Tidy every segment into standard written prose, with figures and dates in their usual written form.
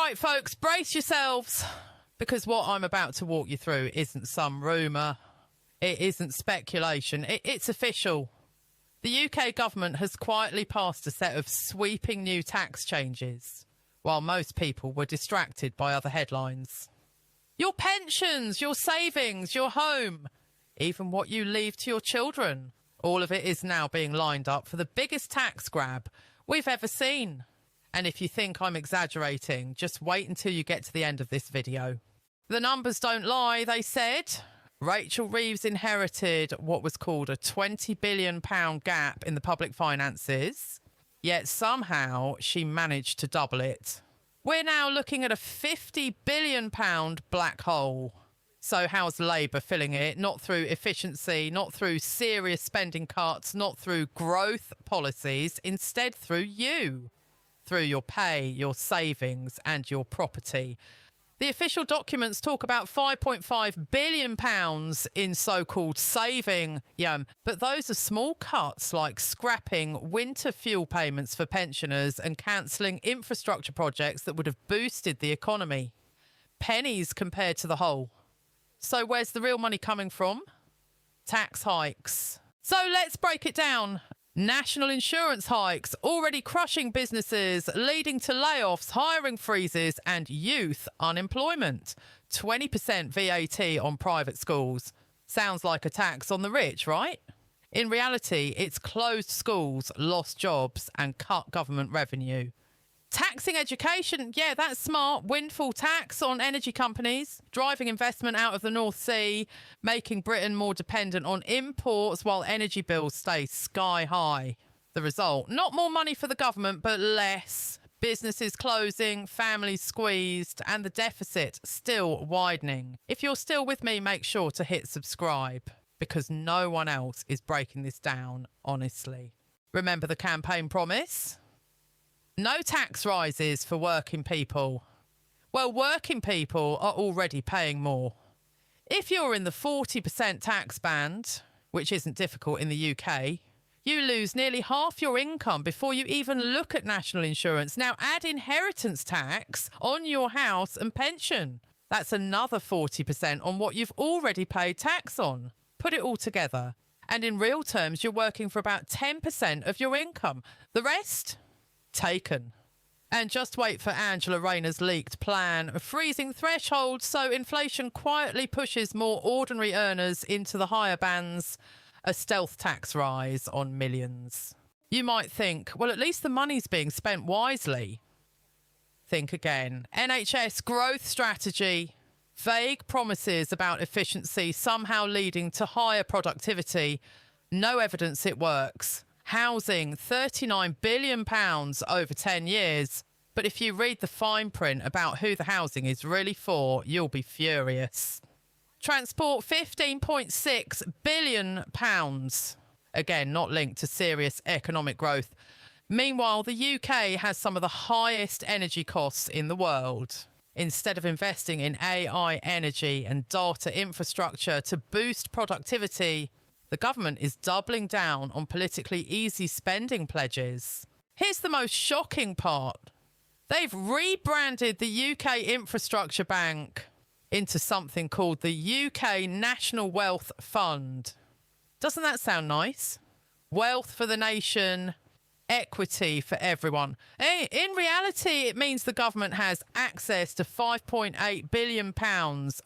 Right, folks, brace yourselves, because what I'm about to walk you through isn't some rumour. It isn't speculation. It's official. The UK government has quietly passed a set of sweeping new tax changes, while most people were distracted by other headlines. Your pensions, your savings, your home, even what you leave to your children, all of it is now being lined up for the biggest tax grab we've ever seen. And if you think I'm exaggerating, just wait until you get to the end of this video. The numbers don't lie, they said. Rachel Reeves inherited what was called a £20 billion gap in the public finances, yet somehow she managed to double it. We're now looking at a £50 billion black hole. So how's Labour filling it? Not through efficiency, not through serious spending cuts, not through growth policies, instead through you. Through your pay, your savings and your property. The official documents talk about £5.5 billion in so-called saving, but those are small cuts like scrapping winter fuel payments for pensioners and cancelling infrastructure projects that would have boosted the economy. Pennies compared to the whole. So where's the real money coming from? Tax hikes. So let's break it down. National insurance hikes already crushing businesses, leading to layoffs, hiring freezes and youth unemployment. 20% VAT on private schools. Sounds like a tax on the rich, right? In reality, it's closed schools, lost jobs and cut government revenue. Taxing education, yeah, that's smart. Windfall tax on energy companies, driving investment out of the North Sea, making Britain more dependent on imports while energy bills stay sky high. The result, not more money for the government, but less. Businesses closing, families squeezed, and the deficit still widening. If you're still with me, make sure to hit subscribe, because no one else is breaking this down, honestly. Remember the campaign promise? No tax rises for working people. Well, working people are already paying more. If you're in the 40% tax band, which isn't difficult in the UK, you lose nearly half your income before you even look at national insurance. Now add inheritance tax on your house and pension. That's another 40% on what you've already paid tax on. Put it all together. And in real terms, you're working for about 10% of your income. The rest? Taken. And just wait for Angela Rayner's leaked plan, freezing thresholds so inflation quietly pushes more ordinary earners into the higher bands, a stealth tax rise on millions. You might think, well, at least the money's being spent wisely. Think again. NHS growth strategy, vague promises about efficiency somehow leading to higher productivity, no evidence it works. Housing, £39 billion over 10 years. But if you read the fine print about who the housing is really for, you'll be furious. Transport, £15.6 billion. Again, not linked to serious economic growth. Meanwhile, the UK has some of the highest energy costs in the world. Instead of investing in AI energy and data infrastructure to boost productivity, the government is doubling down on politically easy spending pledges. Here's the most shocking part. They've rebranded the UK Infrastructure Bank into something called the UK National Wealth Fund. Doesn't that sound nice? Wealth for the nation, equity for everyone. In reality, it means the government has access to £5.8 billion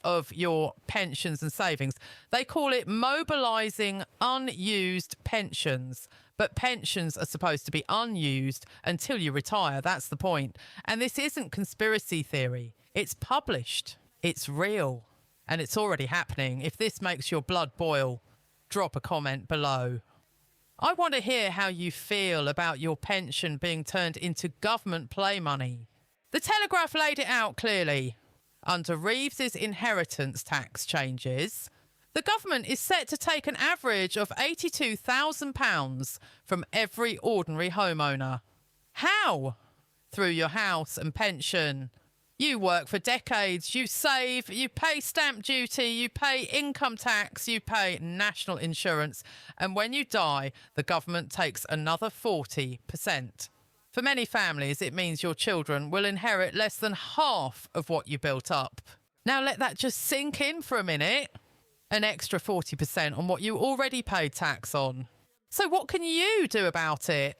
of your pensions and savings. They call it mobilising unused pensions. But pensions are supposed to be unused until you retire. That's the point. And this isn't conspiracy theory. It's published. It's real. And it's already happening. If this makes your blood boil, drop a comment below. I want to hear how you feel about your pension being turned into government play money. The Telegraph laid it out clearly. Under Reeves's inheritance tax changes, the government is set to take an average of £82,000 from every ordinary homeowner. How? Through your house and pension. You work for decades, you save, you pay stamp duty, you pay income tax, you pay national insurance, and when you die, the government takes another 40%. For many families, it means your children will inherit less than half of what you built up. Now let that just sink in for a minute. An extra 40% on what you already paid tax on. So what can you do about it?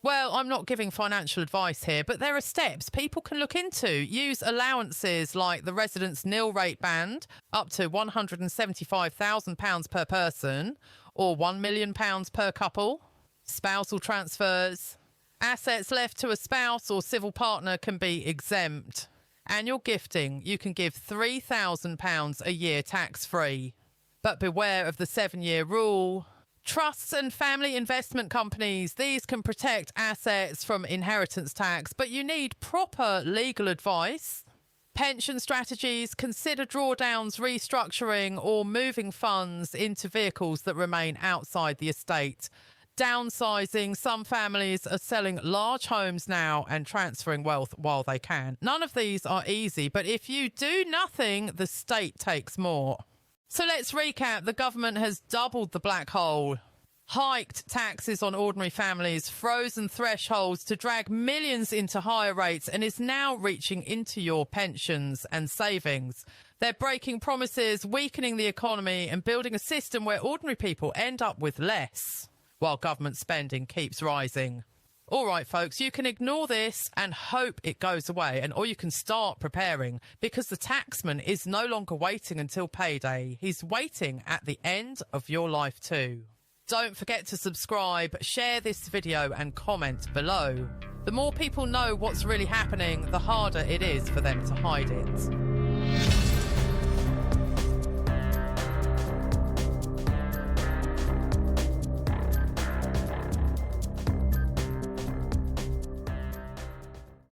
Well, I'm not giving financial advice here, but there are steps people can look into. Use allowances like the residence nil rate band, up to £175,000 per person, or £1 million per couple. Spousal transfers. Assets left to a spouse or civil partner can be exempt. Annual gifting, you can give £3,000 a year tax-free. But beware of the 7-year rule. Trusts and family investment companies, these can protect assets from inheritance tax, but you need proper legal advice. Pension strategies, consider drawdowns, restructuring, or moving funds into vehicles that remain outside the estate. Downsizing, some families are selling large homes now and transferring wealth while they can. None of these are easy, but if you do nothing, the state takes more. So let's recap. The government has doubled the black hole, hiked taxes on ordinary families, frozen thresholds to drag millions into higher rates, and is now reaching into your pensions and savings. They're breaking promises, weakening the economy, and building a system where ordinary people end up with less, while government spending keeps rising. All right, folks, you can ignore this and hope it goes away, or you can start preparing, because the taxman is no longer waiting until payday. He's waiting at the end of your life too. Don't forget to subscribe, share this video and comment below. The more people know what's really happening, the harder it is for them to hide it.